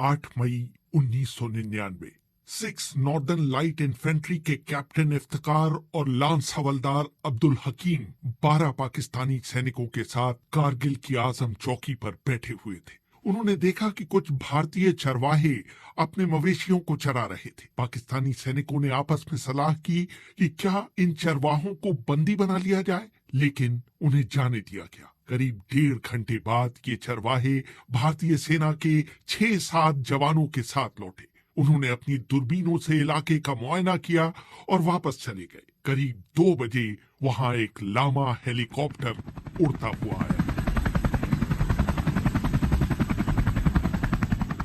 8 मई 1999 six northern light infantry के captain Iftikhar और lance हवलदार अब्दुल हकीम 12 पाकिस्तानी सैनिकों के साथ कारगिल की आजम चौकी पर बैठे हुए थे। उन्होंने देखा कि कुछ भारतीय चरवाहे अपने मवेशियों को चरा रहे थे। पाकिस्तानी सैनिकों ने आपस में सलाह की कि क्या इन चरवाहों को बंदी बना लिया जाए, लेकिन उन्हें जाने दिया गया। करीब 1.5 घंटे बाद ये चरवाहे भारतीय सेना के 6-7 जवानों के साथ लौटे। उन्होंने अपनी दूरबीनों से इलाके का मुआयना किया और वापस चले गए। करीब 2 बजे वहां एक लामा हेलीकॉप्टर उड़ता हुआ आया।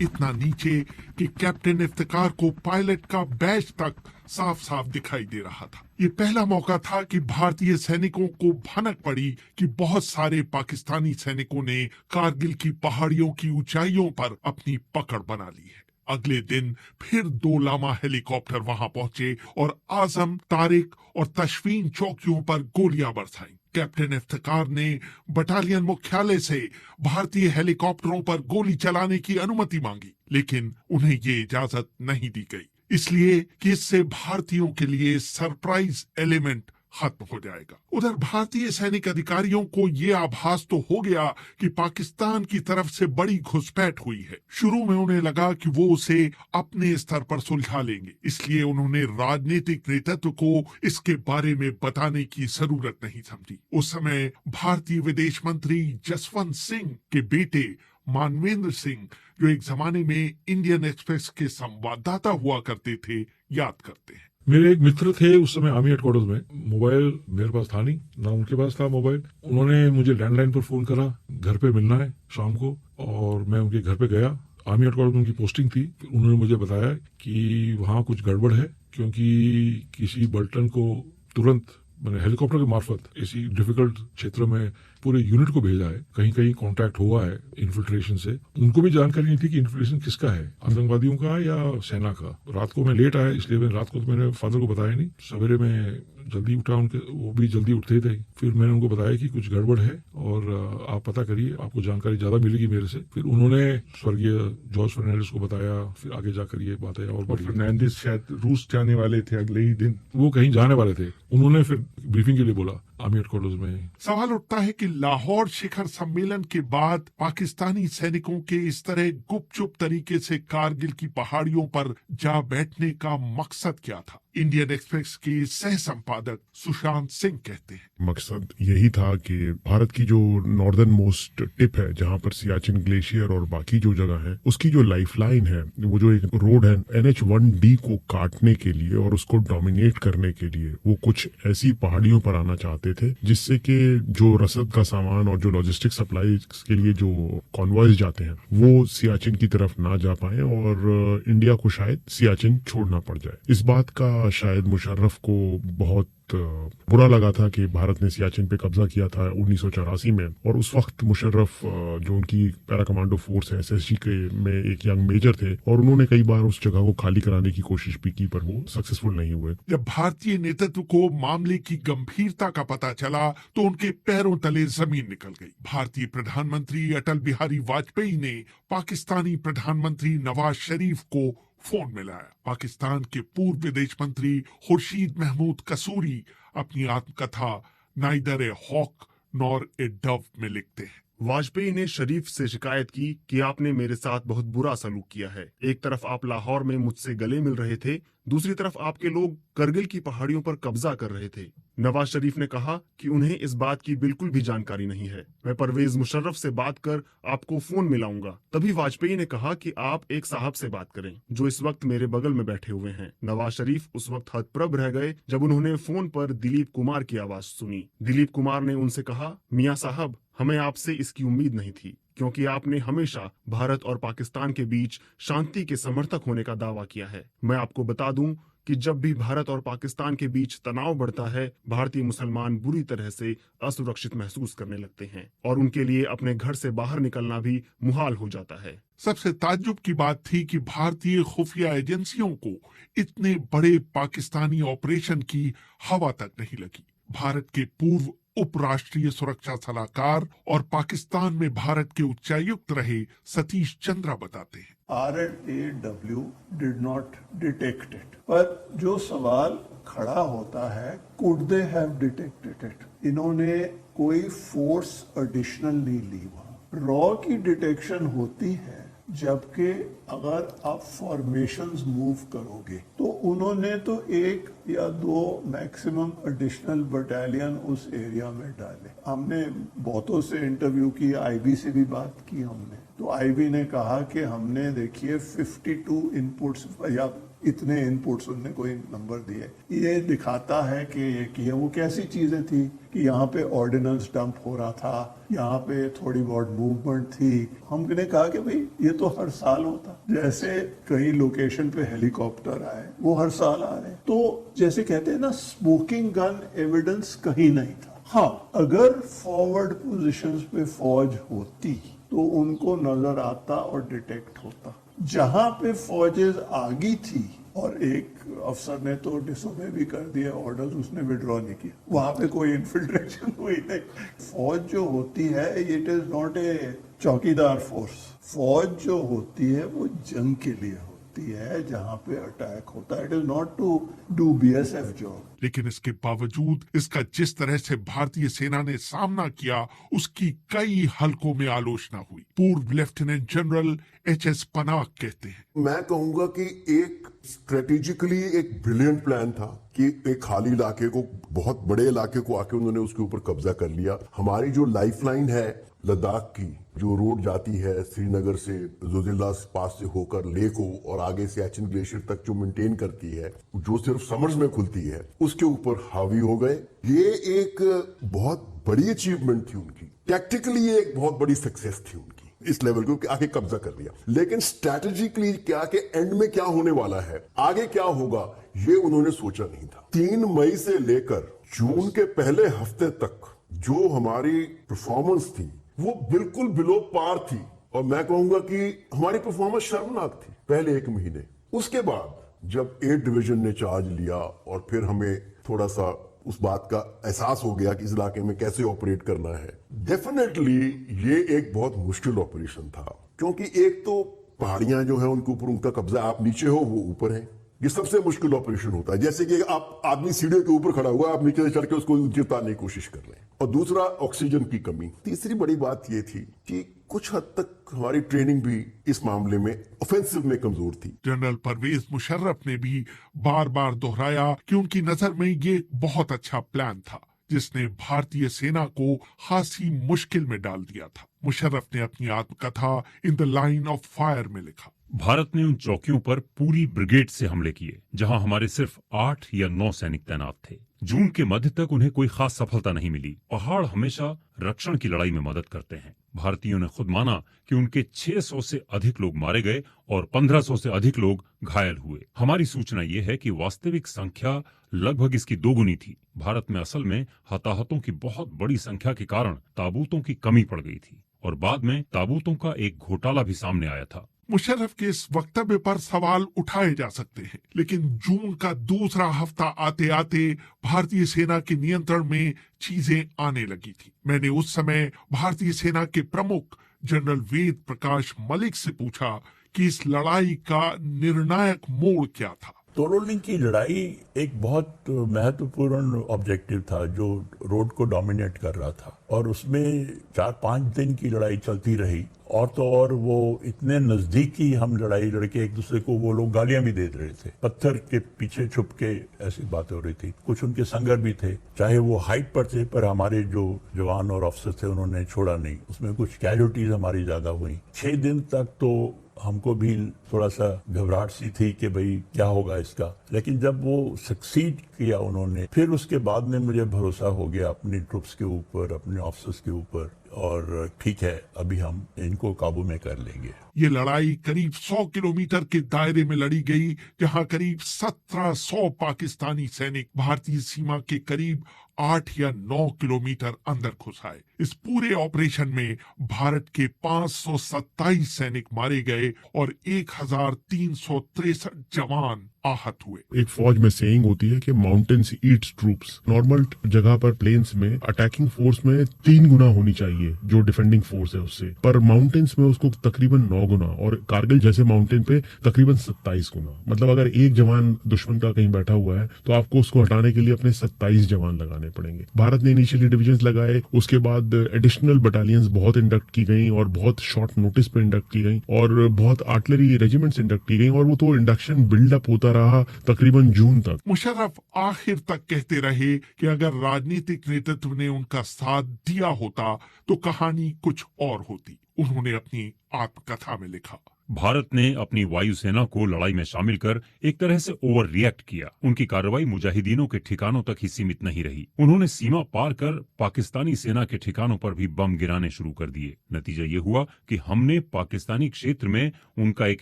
इतना नीचे कि कैप्टन इफ्तिकार को पायलट का बैज तक साफ साफ दिखाई दे रहा था। ये पहला मौका था कि भारतीय सैनिकों को भनक पड़ी कि बहुत सारे पाकिस्तानी सैनिकों ने कारगिल की पहाड़ियों की ऊंचाइयों पर अपनी पकड़ बना ली है। अगले दिन फिर 2 लामा हेलीकॉप्टर वहां पहुंचे और आजम, तारिक और तशवीन चौकियों पर गोलियां बरसाईं। कैप्टन इफ्तिकार ने बटालियन मुख्यालय से भारतीय हेलीकॉप्टरों पर गोली चलाने की अनुमति मांगी, लेकिन उन्हें ये इजाजत नहीं दी गई, इसलिए कि इससे भारतीयों के लिए सरप्राइज एलिमेंट खत्म हो जाएगा। उधर भारतीय सैनिक अधिकारियों को ये आभास तो हो गया कि पाकिस्तान की तरफ से बड़ी घुसपैठ हुई है। शुरू में उन्हें लगा कि वो उसे अपने स्तर पर सुलझा लेंगे, इसलिए उन्होंने राजनीतिक नेतृत्व को इसके बारे में बताने की जरूरत नहीं समझी। उस समय भारतीय विदेश मंत्री जसवंत सिंह के बेटे मानवेंद्र सिंह, जो एक जमाने में इंडियन एक्सप्रेस के संवाददाता हुआ करते थे, याद करते हैं। मेरे एक मित्र थे उस समय आर्मी हेडक्वार्टर्स में। मोबाइल मेरे पास था नहीं, ना उनके पास था मोबाइल। उन्होंने मुझे लैंडलाइन पर फोन करा, घर पे मिलना है शाम को, और मैं उनके घर पे गया। आर्मी हेडक्वार्टर्स में उनकी पोस्टिंग थी। उन्होंने मुझे बताया कि वहाँ कुछ गड़बड़ है, क्योंकि किसी बल्टन को तुरंत मैंने हेलीकॉप्टर के मार्फत इसी डिफिकल्ट क्षेत्र में पूरे यूनिट को भेजा है। कहीं कहीं कांटेक्ट हुआ है इन्फिल्ट्रेशन से। उनको भी जानकारी नहीं थी कि इन्फिल्ट्रेशन किसका है, आतंकवादियों का या सेना का। रात को मैं लेट आया, इसलिए रात को तो मैंने फादर को बताया नहीं। सवेरे में जल्दी उठा, उनके वो भी जल्दी उठते थे। फिर मैंने उनको बताया कि कुछ गड़बड़ है और आप पता करिए, आपको जानकारी ज्यादा मिलेगी मेरे से। फिर उन्होंने स्वर्गीय जॉर्ज फर्नांडिस को बताया। फिर आगे जाकर ये बात है। और फर्नांडिस शायद रूस जाने वाले थे अगले ही दिन, वो कहीं जाने वाले थे। उन्होंने फिर ब्रीफिंग के लिए बोला आर्मी हेडक्वार्टर्स में। सवाल उठता है कि लाहौर शिखर सम्मेलन के बाद पाकिस्तानी सैनिकों के इस तरह गुपचुप तरीके से कारगिल की पहाड़ियों पर जा बैठने का मकसद क्या था। इंडियन एक्सप्रेस के सह संपादक सुशांत सिंह कहते हैं, मकसद यही था कि भारत की जो नॉर्दर्न मोस्ट टिप है, जहां पर सियाचिन ग्लेशियर और बाकी जो जगह है, उसकी जो लाइफलाइन है, वो जो एक रोड है NH-1D को काटने के लिए और उसको डोमिनेट करने के लिए, वो कुछ ऐसी पहाड़ियों पर आना चाहते थे जिससे कि जो रसद का सामान और जो लॉजिस्टिक सप्लाई के लिए जो कॉन्वॉयज जाते हैं, वो सियाचिन की तरफ ना जा पाए और इंडिया को शायद सियाचिन छोड़ना पड़ जाए। इस बात का शायद मुशर्रफ को बहुत बुरा लगा था कि भारत ने सियाचिन पे कब्जा किया था 1984 में, और उस वक्त मुशर्रफ जो उनकी पैरा कमांडो फोर्स है SSG के में एक यंग मेजर थे, और उन्होंने कई बार उस जगह को खाली कराने की कोशिश भी की, पर वो सक्सेसफुल नहीं हुए। जब भारतीय नेतृत्व को मामले की गंभीरता का पता चला तो उनके पैरों तले जमीन निकल गई। भारतीय प्रधानमंत्री अटल बिहारी वाजपेयी ने पाकिस्तानी प्रधानमंत्री नवाज शरीफ को फोन मिलाया। पाकिस्तान के पूर्व विदेश मंत्री खुर्शीद महमूद कसूरी अपनी आत्मकथा neither a hawk nor a dove में लिखते हैं, वाजपेयी ने शरीफ से शिकायत की कि आपने मेरे साथ बहुत बुरा सलूक किया है। एक तरफ आप लाहौर में मुझसे गले मिल रहे थे, दूसरी तरफ आपके लोग करगिल की पहाड़ियों पर कब्जा कर रहे थे। नवाज शरीफ ने कहा कि उन्हें इस बात की बिल्कुल भी जानकारी नहीं है। मैं परवेज मुशर्रफ से बात कर आपको फोन मिलाऊंगा। तभी वाजपेयी ने कहा कि आप एक साहब से बात करें जो इस वक्त मेरे बगल में बैठे हुए हैं। नवाज शरीफ उस वक्त हतप्रभ रह गए जब उन्होंने फोन पर दिलीप कुमार की आवाज सुनी। दिलीप कुमार ने उनसे कहा, मियां साहब, हमें आपसे इसकी उम्मीद नहीं थी, क्योंकि आपने हमेशा भारत और पाकिस्तान के बीच शांति के समर्थक होने का दावा किया है। मैं आपको बता दूं कि जब भी भारत और पाकिस्तान के बीच तनाव बढ़ता है, भारतीय मुसलमान बुरी तरह से असुरक्षित महसूस करने लगते हैं और उनके लिए अपने घर से बाहर निकलना भी मुहाल हो जाता है। सबसे ताज्जुब की बात थी कि भारतीय खुफिया एजेंसियों को इतने बड़े पाकिस्तानी ऑपरेशन की हवा तक नहीं लगी। भारत के पूर्व उपराष्ट्रीय सुरक्षा सलाहकार और पाकिस्तान में भारत के उच्चायुक्त रहे सतीश चंद्रा बताते हैं, RAW did not detect it. पर जो सवाल खड़ा होता है, could they have detected it? इन्होंने कोई फोर्स एडिशनल नहीं ली वहां। रॉ की डिटेक्शन होती है जबकि अगर आप फॉर्मेशंस मूव करोगे, तो उन्होंने तो 1 या 2 मैक्सिमम एडिशनल बटालियन उस एरिया में डाले। हमने बहुतों से इंटरव्यू की, आईबी से भी बात की हमने, तो आईबी ने कहा कि हमने देखिए 52 इनपुट्स या इतने इनपुट्स, उनने कोई नंबर दिए, ये दिखाता है कि ये किया। वो कैसी चीजें थी कि यहाँ पे ऑर्डिनेंस डंप हो रहा था, यहाँ पे थोड़ी बहुत मूवमेंट थी। हमने कहा कि भाई ये तो हर साल होता, जैसे कई लोकेशन पे हेलीकॉप्टर आए, वो हर साल आ रहे। तो जैसे कहते हैं ना, स्मोकिंग गन एविडेंस कहीं नहीं था। हाँ, अगर फॉरवर्ड पोजीशंस पे फौज होती तो उनको नजर आता और डिटेक्ट होता। जहां पे फौजें आगी थी और एक अफसर ने तो डिसोबे भी कर दिया ऑर्डर्स, उसने विड्रॉ नहीं किया, वहां पे कोई इन्फिल्ट्रेशन हुई नहीं। फौज जो होती है, इट इज नॉट ए चौकीदार फोर्स। फौज जो होती है वो जंग के लिए होती है, जहां पे अटैक होता है। It is not to do BSF job. लेकिन इसके बावजूद इसका जिस तरह से भारतीय सेना ने सामना किया, उसकी कई हलकों में आलोचना हुई। पूर्व लेफ्टिनेंट जनरल HS पनाग कहते हैं, मैं कहूंगा कि एक स्ट्रेटेजिकली एक ब्रिलियंट प्लान था कि एक खाली इलाके को, बहुत बड़े इलाके को आके उन्होंने उसके ऊपर कब्जा कर लिया। हमारी जो लाइफलाइन है लद्दाख की, जो रोड जाती है श्रीनगर से जोजिला पास से होकर लेह को और आगे सियाचिन ग्लेशियर तक, जो मेंटेन करती है, जो सिर्फ समर्स में खुलती है, उसके ऊपर हावी हो गए। ये एक बहुत बड़ी अचीवमेंट थी उनकी, टैक्टिकली एक बहुत बड़ी सक्सेस थी उनकी, इस लेवल को आके कब्जा कर लिया। लेकिन स्ट्रैटेजिकली क्या के एंड में क्या होने वाला है, आगे क्या होगा, ये उन्होंने सोचा नहीं था। 3 मई से लेकर जून के पहले हफ्ते तक जो हमारी परफॉर्मेंस थी वो बिल्कुल बिलो पार थी, और मैं कहूंगा कि हमारी परफॉर्मेंस शर्मनाक थी पहले 1 महीने। उसके बाद जब 8 डिवीजन ने चार्ज लिया और फिर हमें थोड़ा सा उस बात का एहसास हो गया कि इस इलाके में कैसे ऑपरेट करना है, डेफिनेटली ये एक बहुत मुश्किल ऑपरेशन था। क्योंकि एक तो पहाड़ियां जो है उनके ऊपर उनका कब्जा, आप नीचे हो वो ऊपर है, ये सबसे मुश्किल ऑपरेशन होता है। जैसे कि आप आदमी सीढ़ियों के ऊपर खड़ा हुआ, आप नीचे से चढ़ के उसको नीचे उतारने की कोशिश कर रहे हैं। और दूसरा ऑक्सीजन की कमी। तीसरी बड़ी बात ये थी कि कुछ हद तक हमारी ट्रेनिंग भी इस मामले में ऑफेंसिव में कमजोर थी। जनरल परवेज मुशर्रफ ने भी बार बार दोहराया कि उनकी नजर में ये बहुत अच्छा प्लान था, जिसने भारतीय सेना को खासी मुश्किल में डाल दिया था। मुशर्रफ ने अपनी आत्मकथा in the line of fire में लिखा, भारत ने उन चौकियों पर पूरी ब्रिगेड से हमले किए जहां हमारे सिर्फ 8 या 9 सैनिक तैनात थे। जून के मध्य तक उन्हें कोई खास सफलता नहीं मिली। पहाड़ हमेशा रक्षण की लड़ाई में मदद करते हैं। भारतीयों ने खुद माना कि उनके 600 से अधिक लोग मारे गए और 1500 से अधिक लोग घायल हुए। हमारी सूचना ये है कि वास्तविक संख्या लगभग इसकी 2 गुनी थी। भारत में असल में हताहतों की बहुत बड़ी संख्या के कारण ताबूतों की कमी पड़ गई थी और बाद में ताबूतों का एक घोटाला भी सामने आया था। मुशर्रफ के इस वक्तव्य पर सवाल उठाए जा सकते हैं, लेकिन जून का दूसरा हफ्ता आते आते भारतीय सेना के नियंत्रण में चीजें आने लगी थी। मैंने उस समय भारतीय सेना के प्रमुख जनरल वेद प्रकाश मलिक से पूछा कि इस लड़ाई का निर्णायक मोड़ क्या था। तोरोलिंग की लड़ाई एक बहुत महत्वपूर्ण ऑब्जेक्टिव था जो रोड को डोमिनेट कर रहा था, और उसमें 4-5 दिन की लड़ाई चलती रही। और तो और वो इतने नजदीकी हम लड़ाई लड़के एक दूसरे को, वो लोग गालियां भी दे रहे थे, पत्थर के पीछे छुप के ऐसी बातें हो रही थी। कुछ उनके संगर भी थे, चाहे वो हाइट पर थे, पर हमारे जो जवान और अफसर थे उन्होंने छोड़ा नहीं। उसमें कुछ कैजुअल्टीज हमारी ज्यादा हुई। 6 दिन तक तो हमको भी थोड़ा सा घबराहट सी थी कि भाई क्या होगा इसका, लेकिन जब वो सक्सीड किया उन्होंने, फिर उसके बाद में मुझे भरोसा हो गया अपनी ट्रुप्स के ऊपर, अपने ऑफिसर्स के ऊपर, और ठीक है अभी हम इनको काबू में कर लेंगे। ये लड़ाई करीब 100 किलोमीटर के दायरे में लड़ी गई, जहां करीब 1700 पाकिस्तानी सैनिक भारतीय सीमा के करीब 8 या 9 किलोमीटर अंदर घुस आए। इस पूरे ऑपरेशन में भारत के 527 सैनिक मारे गए और 1363 जवान आहत हुए। एक फौज में सेइंग होती है कि माउंटेन्स ईट्स ट्रूप्स। नॉर्मल जगह पर प्लेन्स में अटैकिंग फोर्स में 3 गुना होनी चाहिए जो डिफेंडिंग फोर्स है उससे, पर माउंटेन्स में उसको तकरीबन 9 गुना और कारगिल जैसे माउंटेन पे तकरीबन 27 गुना। मतलब अगर एक जवान दुश्मन का कहीं बैठा हुआ है तो आपको उसको हटाने के लिए अपने 27 जवान लगाने पड़ेंगे। भारत ने इनिशियली डिविजन्स लगाए, उसके बाद एडिशनल बटालियंस बहुत इंडक्ट की गई और बहुत शॉर्ट नोटिस पे इंडक्ट की गई और बहुत आर्टिलरी रेजिमेंट्स इंडक्ट की गई और वो तो इंडक्शन बिल्डअप होता रहा तकरीबन जून तक। मुशर्रफ आखिर तक कहते रहे कि अगर राजनीतिक नेतृत्व ने उनका साथ दिया होता तो कहानी कुछ और होती। उन्होंने अपनी आत्मकथा में लिखा, भारत ने अपनी वायुसेना को लड़ाई में शामिल कर एक तरह से ओवर रिएक्ट किया। उनकी कार्रवाई मुजाहिदीनों के ठिकानों तक ही सीमित नहीं रही। उन्होंने सीमा पार कर पाकिस्तानी सेना के ठिकानों पर भी बम गिराने शुरू कर दिए। नतीजा ये हुआ कि हमने पाकिस्तानी क्षेत्र में उनका एक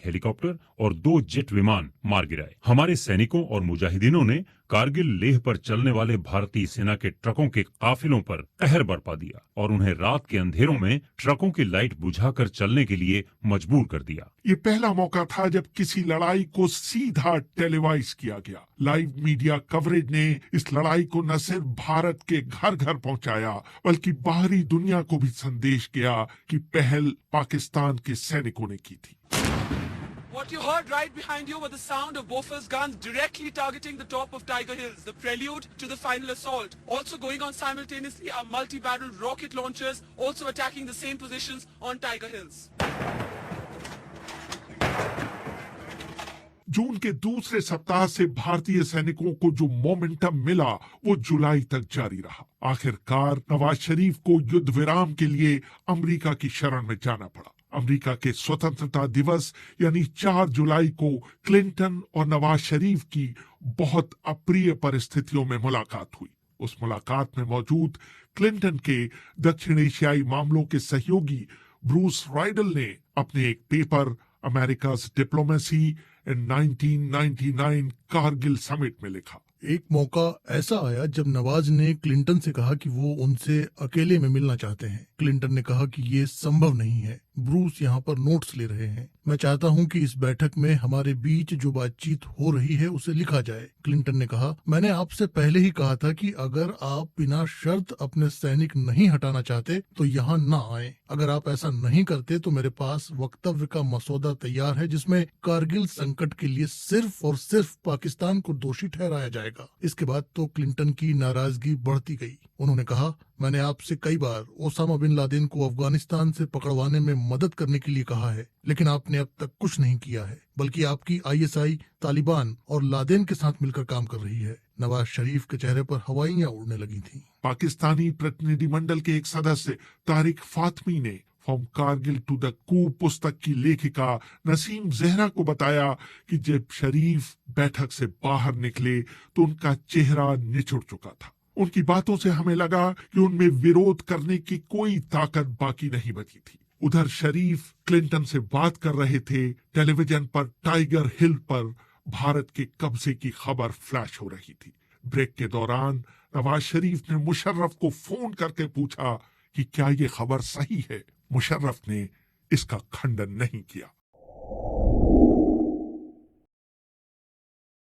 हेलीकॉप्टर और 2 जेट विमान मार गिराए। हमारे सैनिकों और मुजाहिदीनों ने कारगिल लेह पर चलने वाले भारतीय सेना के ट्रकों के काफिलों पर कहर बरपा दिया और उन्हें रात के अंधेरों में ट्रकों की लाइट बुझाकर चलने के लिए मजबूर कर दिया। ये पहला मौका था जब किसी लड़ाई को सीधा टेलीवाइज किया गया। लाइव मीडिया कवरेज ने इस लड़ाई को न सिर्फ भारत के घर घर पहुंचाया बल्कि बाहरी दुनिया को भी संदेश गया कि पहल पाकिस्तान के सैनिकों ने की थी। What you heard right behind you were the sound of Bofors guns directly targeting the top of Tiger Hills, the prelude to the final assault. Also going on simultaneously are multi-barrel rocket launchers also attacking the same positions on Tiger Hills. जून के दूसरे सप्ताह से भारतीय सैनिकों को जो momentum मिला वो जुलाई तक जारी रहा। आखिरकार नवाज शरीफ को युद्ध विराम के लिए अमेरिका की शरण में जाना पड़ा। अमेरिका के स्वतंत्रता दिवस यानी 4 जुलाई को क्लिंटन और नवाज शरीफ की बहुत अप्रिय परिस्थितियों में मुलाकात हुई। उस मुलाकात में मौजूद क्लिंटन के दक्षिण एशियाई मामलों के सहयोगी ब्रूस राइडल ने अपने एक पेपर अमेरिकाज डिप्लोमेसी इन 1999 कारगिल समिट में लिखा, एक मौका ऐसा आया जब नवाज ने क्लिंटन से कहा कि वो उनसे अकेले में मिलना चाहते हैं। क्लिंटन ने कहा कि ये संभव नहीं है। ब्रूस यहाँ पर नोट्स ले रहे हैं। मैं चाहता हूँ कि इस बैठक में हमारे बीच जो बातचीत हो रही है उसे लिखा जाए। क्लिंटन ने कहा, मैंने आपसे पहले ही कहा था कि अगर आप बिना शर्त अपने सैनिक नहीं हटाना चाहते तो यहाँ न आए। अगर आप ऐसा नहीं करते तो मेरे पास वक्तव्य का मसौदा तैयार है जिसमें कारगिल संकट के लिए सिर्फ और सिर्फ पाकिस्तान को दोषी ठहराया जाएगा। इसके बाद तो क्लिंटन की नाराजगी बढ़ती गई। उन्होंने कहा, मैंने आपसे कई बार ओसामा बिन लादेन को अफगानिस्तान से पकड़वाने में मदद करने के लिए कहा है, लेकिन आपने अब तक कुछ नहीं किया है, बल्कि आपकी आईएसआई तालिबान और लादेन के साथ मिलकर काम कर रही है। नवाज शरीफ के चेहरे पर हवाइयां उड़ने लगी थीं। पाकिस्तानी प्रतिनिधिमंडल के एक सदस्य तारिक फातमी ने फ्रॉम कारगिल टू द कू पुस्तक की लेखिका नसीम जहरा को बताया कि जब शरीफ बैठक से बाहर निकले तो उनका चेहरा निचुड़ चुका था। उनकी बातों से हमें लगा कि उनमें विरोध करने की कोई ताकत बाकी नहीं बची थी। उधर शरीफ क्लिंटन से बात कर रहे थे। टेलीविजन पर टाइगर हिल पर भारत के कब्जे की खबर फ्लैश हो रही थी। ब्रेक के दौरान नवाज शरीफ ने मुशर्रफ को फोन करके पूछा कि क्या ये खबर सही है। मुशर्रफ ने इसका खंडन नहीं किया।